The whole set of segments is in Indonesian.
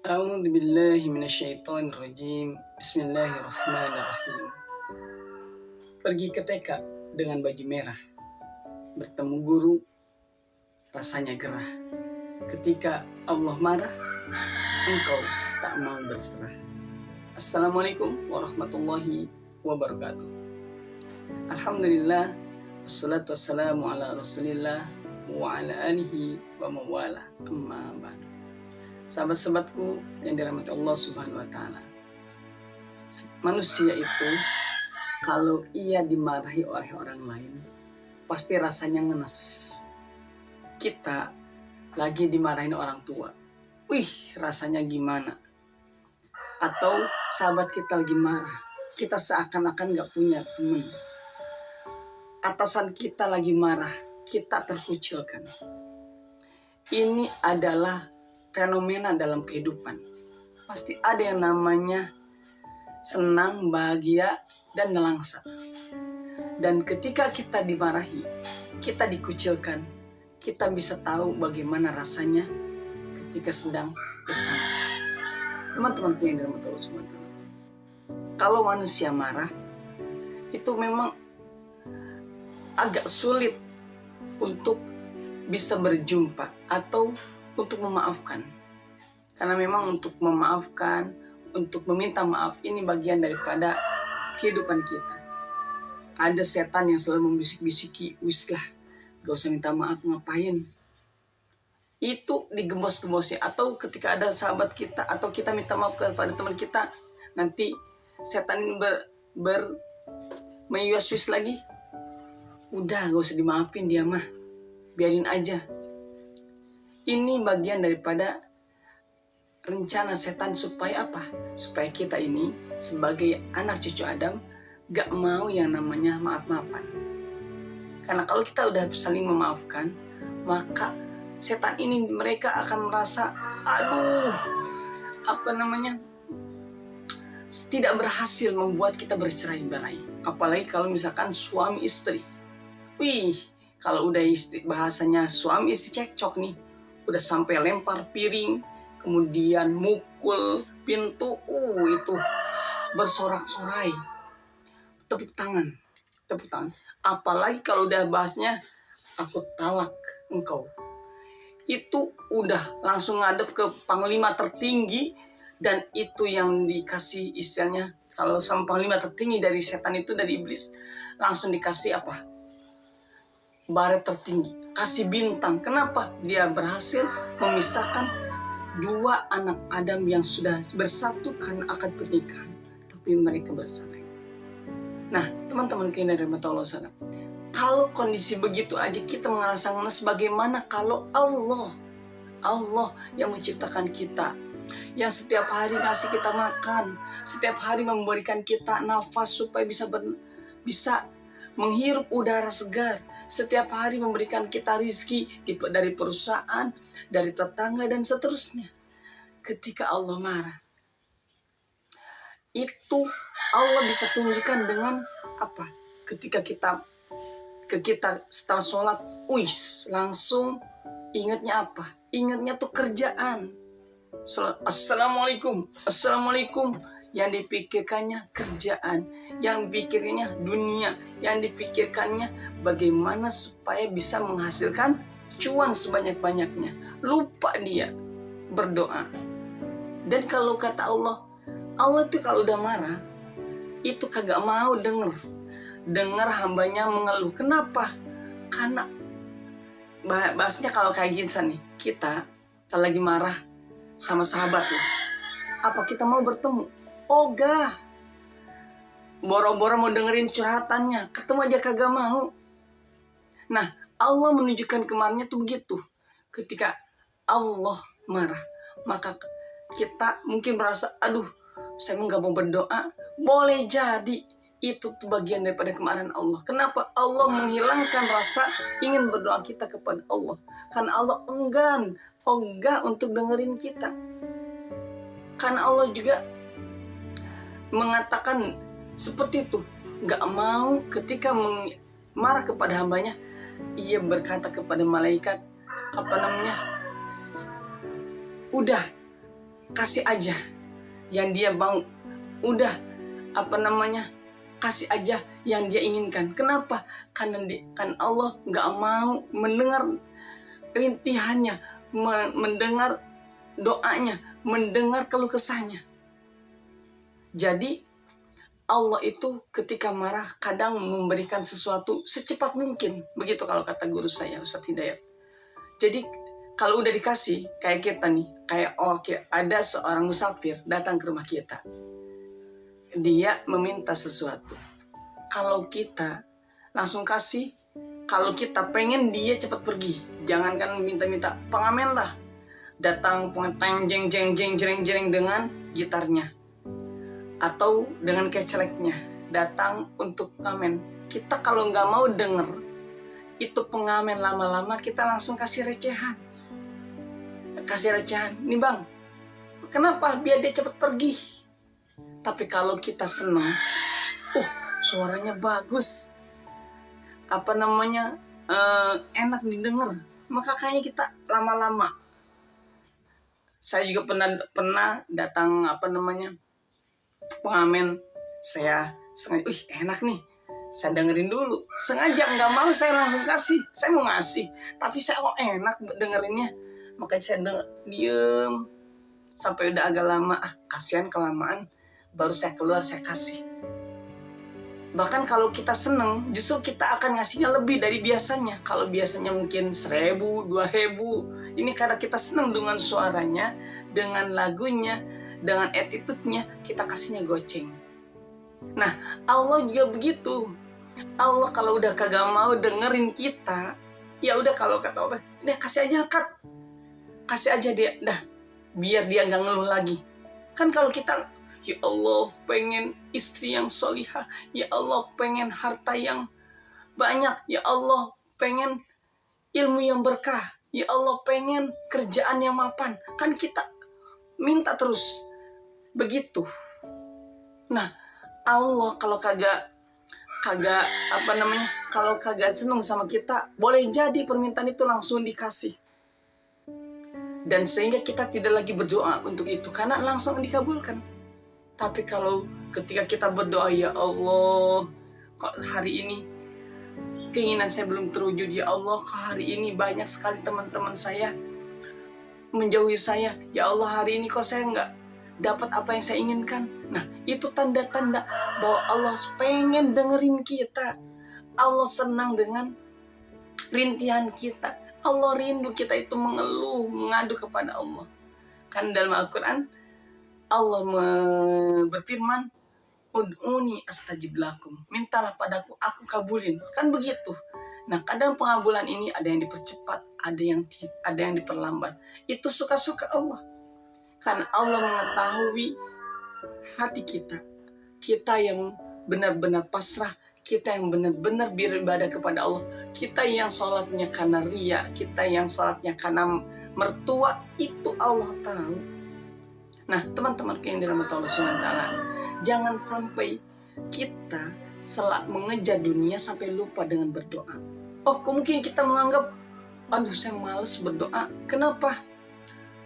A'udzu billahi minasyaitonir rajim. Bismillahirrahmanirrahim. Pergi ke TK dengan baju merah. Bertemu guru, rasanya gerah. Ketika Allah marah, engkau tak mau berserah. Assalamualaikum warahmatullahi wabarakatuh. Alhamdulillah, wassalatu wassalamu ala rasulillah wa ala alihi wa mawala, amma ba'du. Sahabat-sahabatku yang dirahmati Allah Subhanahu wa Ta'ala, manusia itu kalau ia dimarahi oleh orang lain pasti rasanya ngenes. Kita lagi dimarahin orang tua, rasanya gimana? Atau sahabat kita lagi marah, kita seakan-akan gak punya teman. Atasan kita lagi marah, kita terkucilkan. Ini adalah fenomena dalam kehidupan. Pasti ada yang namanya senang, bahagia, dan nelangsa. Dan ketika kita dimarahi, kita dikucilkan, kita bisa tahu bagaimana rasanya ketika sedang bersama. Teman-teman yang dirahmati Allah Subhanahu wa Ta'ala, kalau manusia marah, itu memang agak sulit untuk bisa berjumpa atau untuk memaafkan. Karena memang untuk memaafkan, untuk meminta maaf, ini bagian daripada kehidupan kita. Ada setan yang selalu membisik-bisiki, wislah, gak usah minta maaf, ngapain? Itu digembos-gembosnya. Atau ketika ada sahabat kita, atau kita minta maaf kepada teman kita, nanti setan ini meyuas-wis lagi. Udah, gak usah dimaafin dia mah, biarin aja. Ini bagian daripada rencana setan supaya apa? Supaya kita ini sebagai anak cucu Adam gak mau yang namanya maaf-maafan. Karena kalau kita udah saling memaafkan, maka setan ini mereka akan merasa tidak berhasil membuat kita bercerai-berai. Apalagi kalau misalkan suami istri. Kalau udah istri, bahasanya suami istri cekcok nih, udah sampai lempar piring, kemudian mukul pintu, itu bersorak-sorai, tepuk tangan. Apalagi kalau udah bahasnya aku talak engkau, itu udah langsung ngadep ke panglima tertinggi. Dan itu yang dikasih istilahnya, kalau sama panglima tertinggi dari setan itu, dari iblis, langsung dikasih apa? Baret tertinggi, kasih bintang. Kenapa? Dia berhasil memisahkan dua anak Adam yang sudah bersatu karena akad pernikahan, tapi mereka bercerai. Nah, teman-teman yang dirahmati Allah, kalau kondisi begitu aja kita merasa ngenes, bagaimana kalau Allah yang menciptakan kita, yang setiap hari ngasih kita makan, setiap hari memberikan kita nafas supaya bisa menghirup udara segar, setiap hari memberikan kita rizki dari perusahaan, dari tetangga, dan seterusnya. Ketika Allah marah, itu Allah bisa tunjukkan dengan apa? Ketika kita setelah sholat, langsung ingatnya apa? Ingatnya tuh kerjaan. Assalamualaikum. Yang dipikirkannya kerjaan, yang dipikirkannya dunia, yang dipikirkannya bagaimana supaya bisa menghasilkan cuan sebanyak-banyaknya. Lupa dia berdoa. Dan kalau kata Allah tuh kalau udah marah, itu kagak mau dengar hambanya mengeluh. Kenapa? Karena bahasnya kalau kayak gini nih, kita kalau lagi marah sama sahabat lah, apa kita mau bertemu? Ogah, boro-boro mau dengerin curhatannya, ketemu aja kagak mau. Nah, Allah menunjukkan kemarinnya tuh begitu. Ketika Allah marah, maka kita mungkin merasa, saya nggak mau berdoa. Boleh jadi itu tuh bagian daripada kemarahan Allah. Kenapa? Allah menghilangkan rasa ingin berdoa kita kepada Allah. Karena Allah ogah untuk dengerin kita. Karena Allah juga mengatakan seperti itu, gak mau ketika marah kepada hambanya, ia berkata kepada malaikat, udah kasih aja yang dia mau. Udah, kasih aja yang dia inginkan. Kenapa? Karena kan Allah nggak mau mendengar rintihannya, mendengar doanya, mendengar keluh kesahnya. Jadi Allah itu ketika marah kadang memberikan sesuatu secepat mungkin. Begitu kalau kata guru saya, Ustadz Hidayat. Jadi kalau udah dikasih, kayak kita nih, kayak ada seorang musafir datang ke rumah kita. Dia meminta sesuatu. Kalau kita langsung kasih, kalau kita pengen dia cepat pergi, jangankan minta-minta, pengamen lah. Datang pengeteng jeng jeng jeng jeng jeng dengan gitarnya atau dengan keceleknya, datang untuk pengamen. Kita kalau nggak mau denger itu pengamen, lama-lama kita langsung kasih recehan. Nih bang, kenapa? Biar dia cepat pergi. Tapi kalau kita seneng, suaranya bagus, enak didengar, maka kayaknya kita lama-lama. Saya juga pernah datang pengamen, saya sengaja, enak nih, saya dengerin dulu, sengaja nggak mau saya langsung kasih, saya mau ngasih, tapi saya enak dengerinnya, makanya saya diem sampai udah agak lama, kasihan kelamaan, baru saya keluar saya kasih. Bahkan kalau kita seneng, justru kita akan ngasihnya lebih dari biasanya. Kalau biasanya mungkin 1.000, 2.000, ini karena kita seneng dengan suaranya, dengan lagunya, dengan attitude-nya, kita kasihnya goceng. Nah, Allah juga begitu. Allah kalau udah kagak mau dengerin kita, ya udah, kalau kata Allah, udah kasih aja kasih aja dia, dah, biar dia nggak ngeluh lagi. Kan kalau kita, ya Allah pengen istri yang solihah, ya Allah pengen harta yang banyak, ya Allah pengen ilmu yang berkah, ya Allah pengen kerjaan yang mapan, kan kita minta terus begitu. Nah, Allah kalau kalau kagak seneng sama kita, boleh jadi permintaan itu langsung dikasih. Dan sehingga kita tidak lagi berdoa untuk itu, karena langsung dikabulkan. Tapi kalau ketika kita berdoa, ya Allah, kok hari ini keinginan saya belum terwujud, ya Allah, kok hari ini banyak sekali teman-teman saya menjauhi saya, ya Allah, hari ini kok saya nggak dapat apa yang saya inginkan. Nah, itu tanda-tanda bahwa Allah pengen dengerin kita. Allah senang dengan rintihan kita. Allah rindu kita itu mengeluh, mengadu kepada Allah. Kan dalam Al-Quran, Allah berfirman, ud'uni astajib lakum, mintalah padaku, aku kabulin. Kan begitu. Nah, kadang pengabulan ini ada yang dipercepat, ada yang diperlambat. Itu suka-suka Allah. Karena Allah mengetahui hati kita. Kita yang benar-benar pasrah, kita yang benar-benar beribadah kepada Allah, kita yang sholatnya karena riya, kita yang sholatnya karena mertua, itu Allah tahu. Nah, teman-teman yang dirahmati Allah SWT, jangan sampai kita mengejar dunia sampai lupa dengan berdoa. Mungkin kita menganggap, aduh saya males berdoa. Kenapa?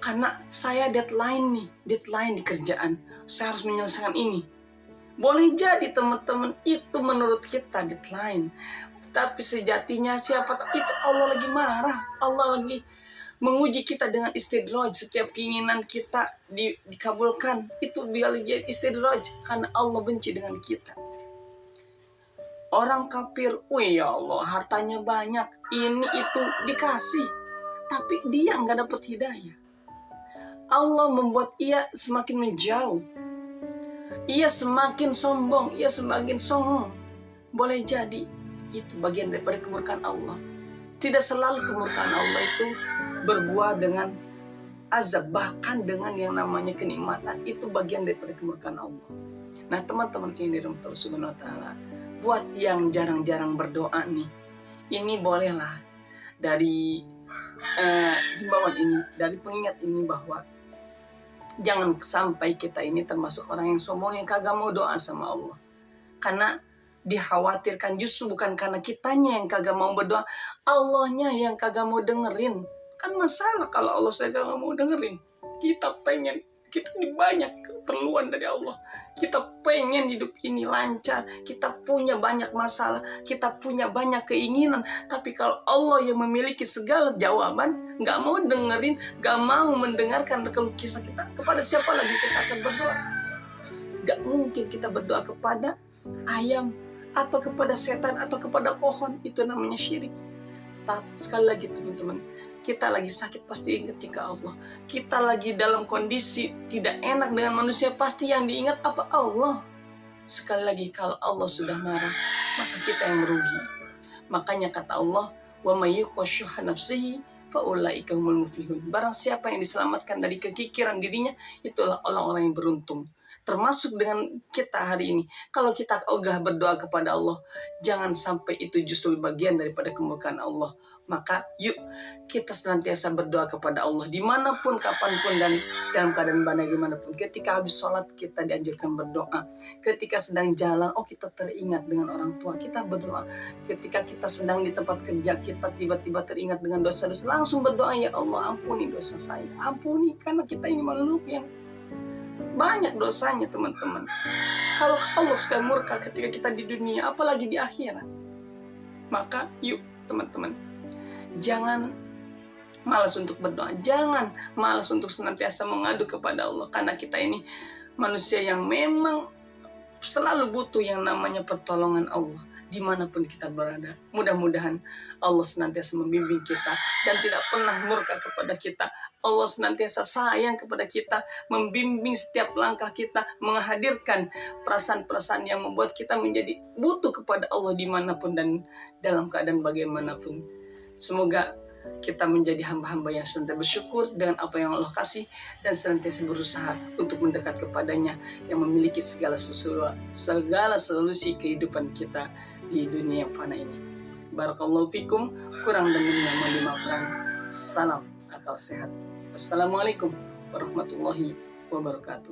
Karena saya deadline di kerjaan, saya harus menyelesaikan ini. Boleh jadi teman-teman itu menurut kita deadline, tapi sejatinya siapa tahu itu Allah lagi marah, Allah lagi menguji kita dengan istidraj. Setiap keinginan kita dikabulkan, itu dia lagi istidraj, karena Allah benci dengan kita. Orang kafir, ya Allah hartanya banyak, ini itu dikasih, tapi dia nggak dapat hidayah. Allah membuat ia semakin menjauh, ia semakin sombong, ia semakin songong. Boleh jadi itu bagian daripada kemurkaan Allah. Tidak selalu kemurkaan Allah itu berbuah dengan azab, bahkan dengan yang namanya kenikmatan, itu bagian daripada kemurkaan Allah. Nah, teman-teman yang dirahmati Allah Subhanahu wa taala, buat yang jarang-jarang berdoa nih, ini bolehlah dari himbauan ini, dari pengingat ini, bahwa jangan sampai kita ini termasuk orang yang sombong yang kagak mau doa sama Allah. Karena dikhawatirkan justru bukan karena kitanya yang kagak mau berdoa, Allahnya yang kagak mau dengerin. Kan masalah kalau Allah saya kagak mau dengerin. Kita pengen Kita ini banyak keperluan dari Allah. Kita pengen hidup ini lancar, kita punya banyak masalah, kita punya banyak keinginan. Tapi kalau Allah yang memiliki segala jawaban, nggak mau dengerin, nggak mau mendengarkan keluh kisah kita, kepada siapa lagi kita akan berdoa? Nggak mungkin kita berdoa kepada ayam, atau kepada setan, atau kepada pohon. Itu namanya syirik. Tetap, sekali lagi teman-teman, kita lagi sakit pasti ingat ke Allah. Kita lagi dalam kondisi tidak enak dengan manusia, pasti yang diingat apa? Allah. Sekali lagi, kalau Allah sudah marah, maka kita yang merugi. Makanya kata Allah, wa may yuqashuha nafsihi fa ulaika humul muflihun. Barang siapa yang diselamatkan dari kekikiran dirinya, itulah orang-orang yang beruntung. Termasuk dengan kita hari ini. Kalau kita ogah berdoa kepada Allah, jangan sampai itu justru bagian daripada kemurkaan Allah. Maka yuk kita senantiasa berdoa kepada Allah dimanapun, kapanpun, dan dalam keadaan bagaimanapun. Ketika habis sholat kita dianjurkan berdoa. Ketika sedang jalan, kita teringat dengan orang tua, kita berdoa. Ketika kita sedang di tempat kerja, kita tiba-tiba teringat dengan dosa-dosa, langsung berdoa, ya Allah ampuni dosa saya. Ampuni, karena kita ini makhluk yang banyak dosanya teman-teman. Kalau Allah sudah murka ketika kita di dunia, apalagi di akhirat. Maka yuk teman-teman, jangan malas untuk berdoa, jangan malas untuk senantiasa mengadu kepada Allah. Karena kita ini manusia yang memang selalu butuh yang namanya pertolongan Allah dimanapun kita berada. Mudah-mudahan Allah senantiasa membimbing kita dan tidak pernah murka kepada kita. Allah senantiasa sayang kepada kita, membimbing setiap langkah kita, menghadirkan perasaan-perasaan yang membuat kita menjadi butuh kepada Allah dimanapun dan dalam keadaan bagaimanapun. Semoga kita menjadi hamba-hamba yang senantiasa bersyukur dengan apa yang Allah kasih dan senantiasa berusaha untuk mendekat kepadanya yang memiliki segala solusi kehidupan kita di dunia yang fana ini. Barakallahu fikum, kurang dan lebihnya mohon dimaafkan. Salam akal sehat. Wassalamualaikum warahmatullahi wabarakatuh.